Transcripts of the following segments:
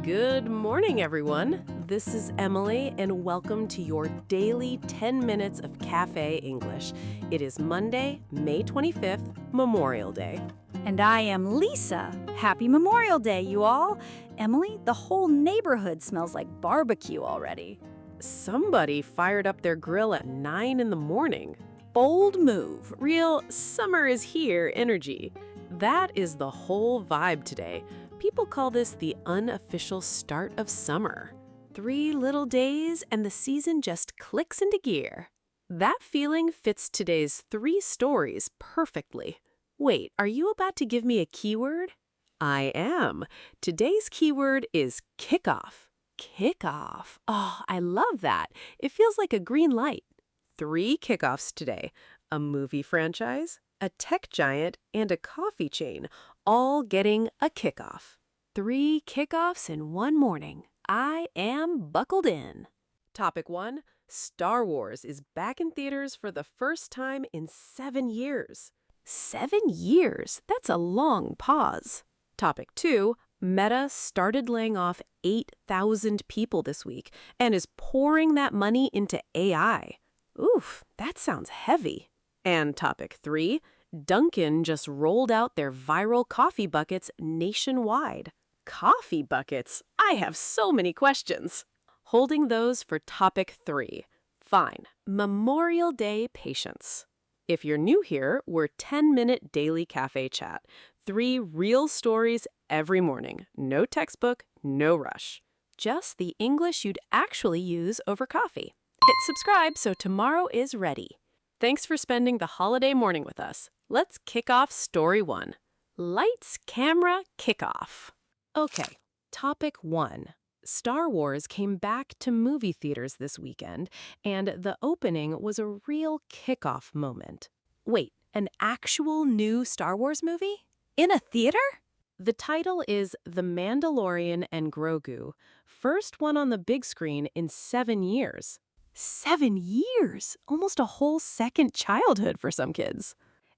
Good morning, everyone. This is Emily, and welcome to your daily 10 minutes of Cafe English. It is Monday, May 25th, Memorial Day. And I am Lisa. Happy Memorial Day, you all. Emily, the whole neighborhood smells like barbecue already. Somebody fired up their grill at 9 in the morning. Bold move. Real summer is here energy. That is the whole vibe today. People call this the unofficial start of summer. 3 little days and the season just clicks into gear. That feeling fits today's 3 stories perfectly. Wait, are you about to give me a keyword? I am. Today's keyword is kickoff. Kickoff. Oh, I love that. It feels like a green light. 3 kickoffs today. A movie franchise, a tech giant, and a coffee chain, all getting a kickoff. 3 kickoffs in one morning. I am buckled in. Topic 1. Star Wars is back in theaters for the first time in 7 years. 7 years? That's a long pause. Topic 2. Meta started laying off 8,000 people this week and is pouring that money into AI. Oof, that sounds heavy. And topic 3. Dunkin just rolled out their viral coffee buckets nationwide. Coffee buckets? I have so many questions. Holding those for topic 3. Fine. Memorial Day patience. If you're new here, we're 10-minute daily cafe chat. 3 real stories every morning. No textbook, no rush. Just the English you'd actually use over coffee. Hit subscribe so tomorrow is ready. Thanks for spending the holiday morning with us. Let's kick off story 1. Lights, camera, kickoff. Okay, topic 1. Star Wars came back to movie theaters this weekend, and the opening was a real kickoff moment. Wait, an actual new Star Wars movie? In a theater? The title is The Mandalorian and Grogu, first one on the big screen in 7 years. 7 years! Almost a whole second childhood for some kids.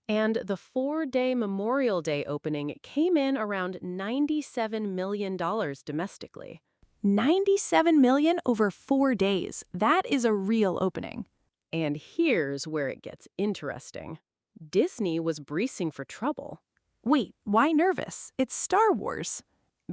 And the 4-day Memorial Day opening came in around $97 million domestically. $97 million over 4 days. That is a real opening. And here's where it gets interesting. Disney was bracing for trouble. Wait, why nervous? It's Star Wars.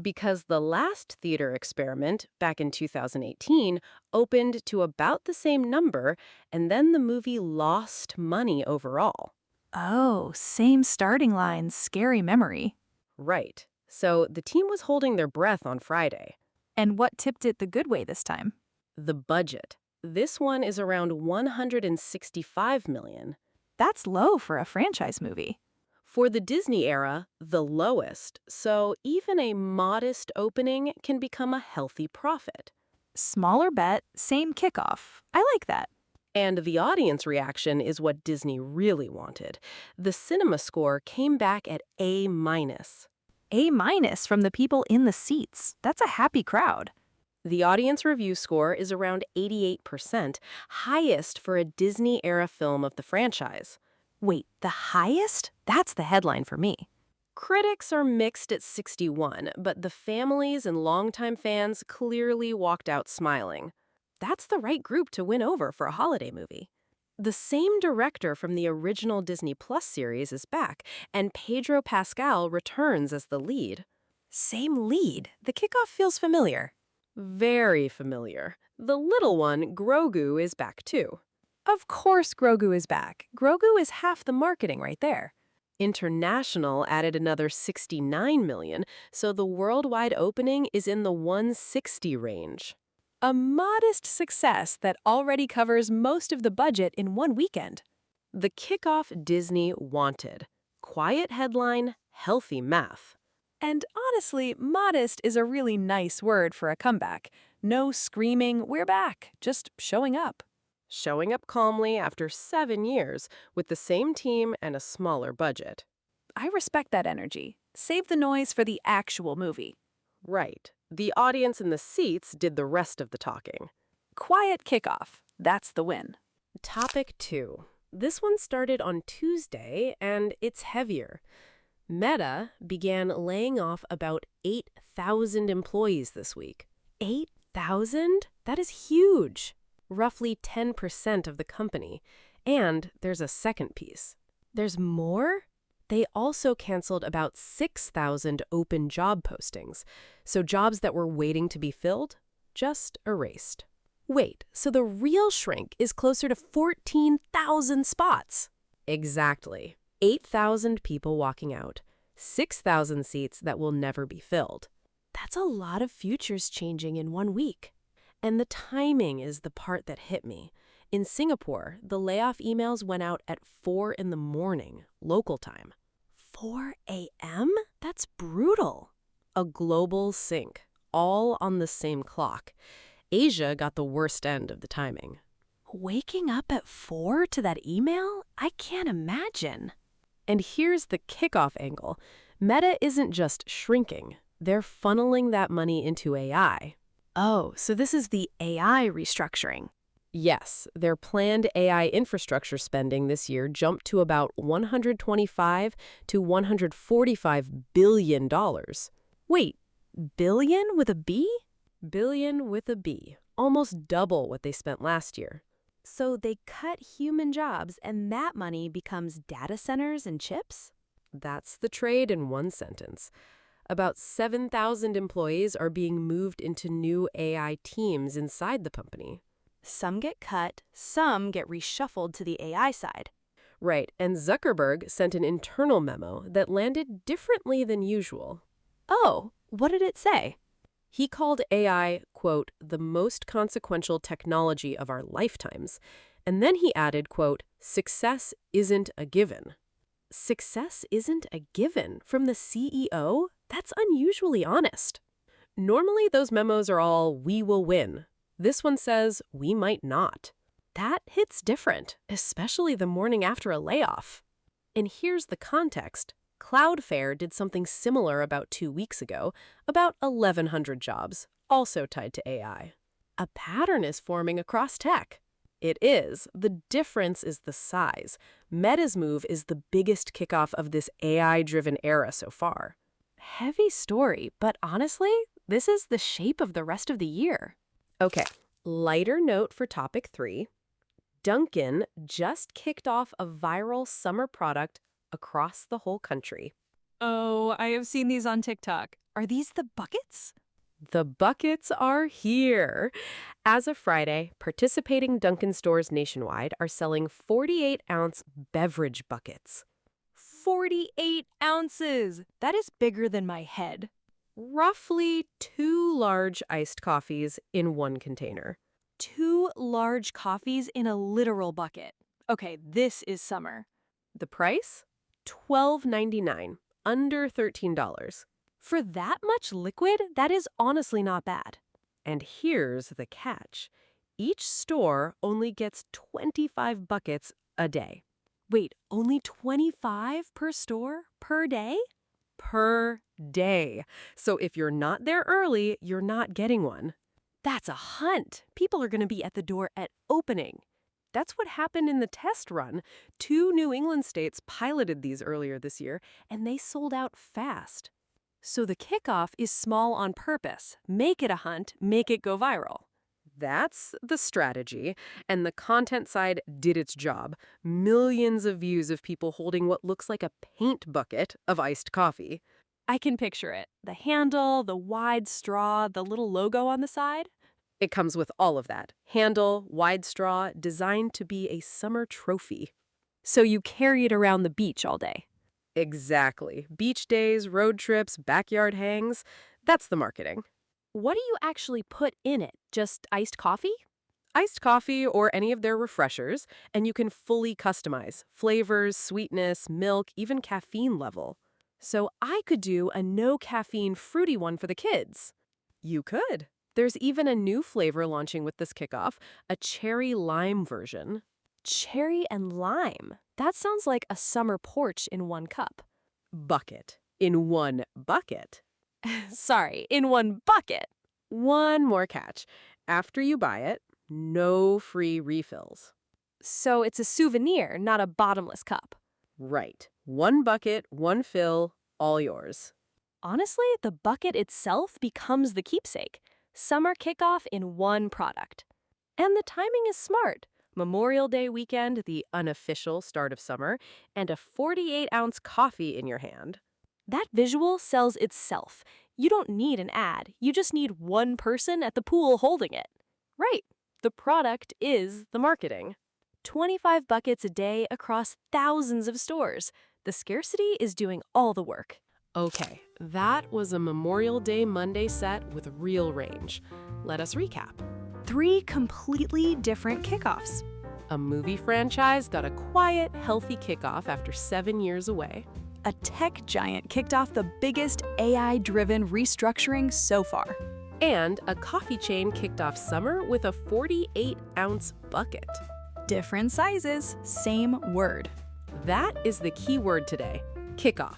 Because the last theater experiment, back in 2018, opened to about the same number, and then the movie lost money overall. Oh, same starting line, scary memory. Right. So the team was holding their breath on Friday. And what tipped it the good way this time? The budget. This one is around $165 million. That's low for a franchise movie. For the Disney era, the lowest, so even a modest opening can become a healthy profit. Smaller bet, same kickoff. I like that. And the audience reaction is what Disney really wanted. The CinemaScore came back at A-. A- from the people in the seats. That's a happy crowd. The audience review score is around 88%, highest for a Disney-era film of the franchise. Wait, the highest? That's the headline for me. Critics are mixed at 61, but the families and longtime fans clearly walked out smiling. That's the right group to win over for a holiday movie. The same director from the original Disney Plus series is back, and Pedro Pascal returns as the lead. Same lead. The kickoff feels familiar. Very familiar. The little one, Grogu, is back too. Of course Grogu is back. Grogu is half the marketing right there. International added another $69 million, so the worldwide opening is in the 160 range. A modest success that already covers most of the budget in one weekend. The kickoff Disney wanted. Quiet headline, healthy math. And honestly, modest is a really nice word for a comeback. No screaming, we're back, just showing up. Showing up calmly after 7 years with the same team and a smaller budget. I respect that energy. Save the noise for the actual movie. Right. The audience in the seats did the rest of the talking. Quiet kickoff. That's the win. Topic 2. This one started on Tuesday, and it's heavier. Meta began laying off about 8,000 employees this week. 8,000? That is huge. Roughly 10% of the company. And there's a second piece. There's more? They also canceled about 6,000 open job postings. So jobs that were waiting to be filled, just erased. Wait, so the real shrink is closer to 14,000 spots? Exactly. 8,000 people walking out. 6,000 seats that will never be filled. That's a lot of futures changing in 1 week. And the timing is the part that hit me. In Singapore, the layoff emails went out at 4 in the morning, local time. 4 a.m.? That's brutal. A global sync, all on the same clock. Asia got the worst end of the timing. Waking up at 4 to that email? I can't imagine. And here's the kickoff angle. Meta isn't just shrinking. They're funneling that money into AI. Oh, so this is the AI restructuring. Yes, their planned AI infrastructure spending this year jumped to about $125 to $145 billion. Wait, billion with a B? Billion with a B. Almost double what they spent last year. So they cut human jobs and that money becomes data centers and chips? That's the trade in one sentence. About 7,000 employees are being moved into new AI teams inside the company. Some get cut, some get reshuffled to the AI side. Right, and Zuckerberg sent an internal memo that landed differently than usual. Oh, what did it say? He called AI, quote, the most consequential technology of our lifetimes. And then he added, quote, success isn't a given. Success isn't a given from the CEO? That's unusually honest. Normally those memos are all, we will win. This one says, we might not. That hits different, especially the morning after a layoff. And here's the context. Cloudflare did something similar about 2 weeks ago, about 1,100 jobs, also tied to AI. A pattern is forming across tech. It is. The difference is the size. Meta's move is the biggest kickoff of this AI-driven era so far. Heavy story, but honestly, this is the shape of the rest of the year. Okay, lighter note for topic 3. Dunkin just kicked off a viral summer product across the whole country. Oh, I have seen these on TikTok. Are these the buckets? The buckets are here. As of Friday, participating Dunkin' stores nationwide are selling 48-ounce beverage buckets. 48 ounces! That is bigger than my head. Roughly 2 large iced coffees in one container. 2 large coffees in a literal bucket. Okay, this is summer. The price? $12.99, under $13. For that much liquid, that is honestly not bad. And here's the catch. Each store only gets 25 buckets a day. Wait, only 25 per store per day? Per day. So if you're not there early, you're not getting one. That's a hunt. People are going to be at the door at opening. That's what happened in the test run. 2 New England states piloted these earlier this year, and they sold out fast. So the kickoff is small on purpose. Make it a hunt, make it go viral. That's the strategy, and the content side did its job. Millions of views of people holding what looks like a paint bucket of iced coffee. I can picture it. The handle, the wide straw, the little logo on the side. It comes with all of that. Handle, wide straw, designed to be a summer trophy. So you carry it around the beach all day. Exactly. Beach days, road trips, backyard hangs. That's the marketing. What do you actually put in it? Just iced coffee? Iced coffee or any of their refreshers, and you can fully customize flavors, sweetness, milk, even caffeine level. So I could do a no-caffeine fruity one for the kids. You could. There's even a new flavor launching with this kickoff, a cherry lime version. Cherry and lime. That sounds like a summer porch in one cup. Bucket. In one bucket. Sorry, in one bucket. One more catch. After you buy it, no free refills. So it's a souvenir, not a bottomless cup. Right. 1 bucket, 1 fill, all yours. Honestly, the bucket itself becomes the keepsake. Summer kickoff in one product. And the timing is smart. Memorial Day weekend, the unofficial start of summer, and a 48-ounce coffee in your hand. That visual sells itself. You don't need an ad. You just need one person at the pool holding it. Right. The product is the marketing. 25 buckets a day across thousands of stores. The scarcity is doing all the work. Okay, that was a Memorial Day Monday set with real range. Let us recap. 3 completely different kickoffs. A movie franchise got a quiet, healthy kickoff after 7 years away. A tech giant kicked off the biggest AI-driven restructuring so far. And a coffee chain kicked off summer with a 48-ounce bucket. Different sizes, same word. That is the key word today, kickoff.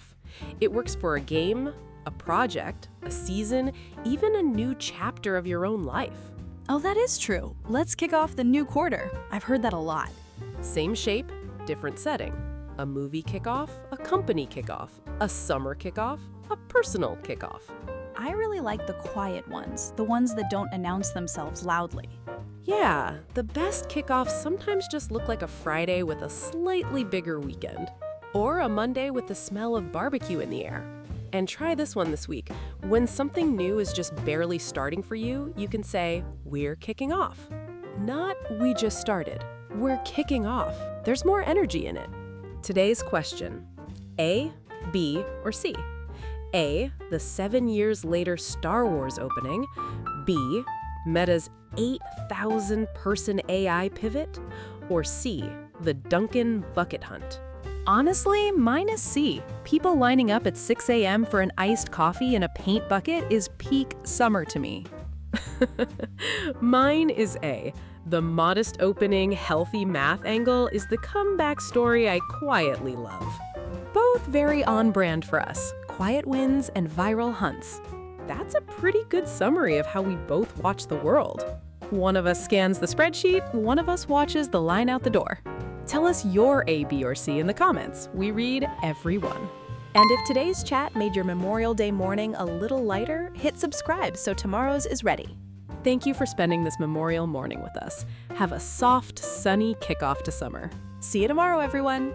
It works for a game, a project, a season, even a new chapter of your own life. Oh, that is true. Let's kick off the new quarter. I've heard that a lot. Same shape, different setting. A movie kickoff, a company kickoff, a summer kickoff, a personal kickoff. I really like the quiet ones, the ones that don't announce themselves loudly. Yeah, the best kickoffs sometimes just look like a Friday with a slightly bigger weekend. Or a Monday with the smell of barbecue in the air. And try this one this week. When something new is just barely starting for you, you can say, we're kicking off. Not, we just started. We're kicking off. There's more energy in it. Today's question, A, B, or C? A, the 7 years later Star Wars opening. B, Meta's 8,000-person AI pivot. Or C, the Dunkin bucket hunt. Honestly, mine is C. People lining up at 6 a.m. for an iced coffee in a paint bucket is peak summer to me. Mine is A. The modest opening, healthy math angle is the comeback story I quietly love. Both very on brand for us. Quiet wins and viral hunts. That's a pretty good summary of how we both watch the world. One of us scans the spreadsheet, one of us watches the line out the door. Tell us your A, B, or C in the comments. We read every one. And if today's chat made your Memorial Day morning a little lighter, hit subscribe so tomorrow's is ready. Thank you for spending this Memorial morning with us. Have a soft, sunny kickoff to summer. See you tomorrow, everyone.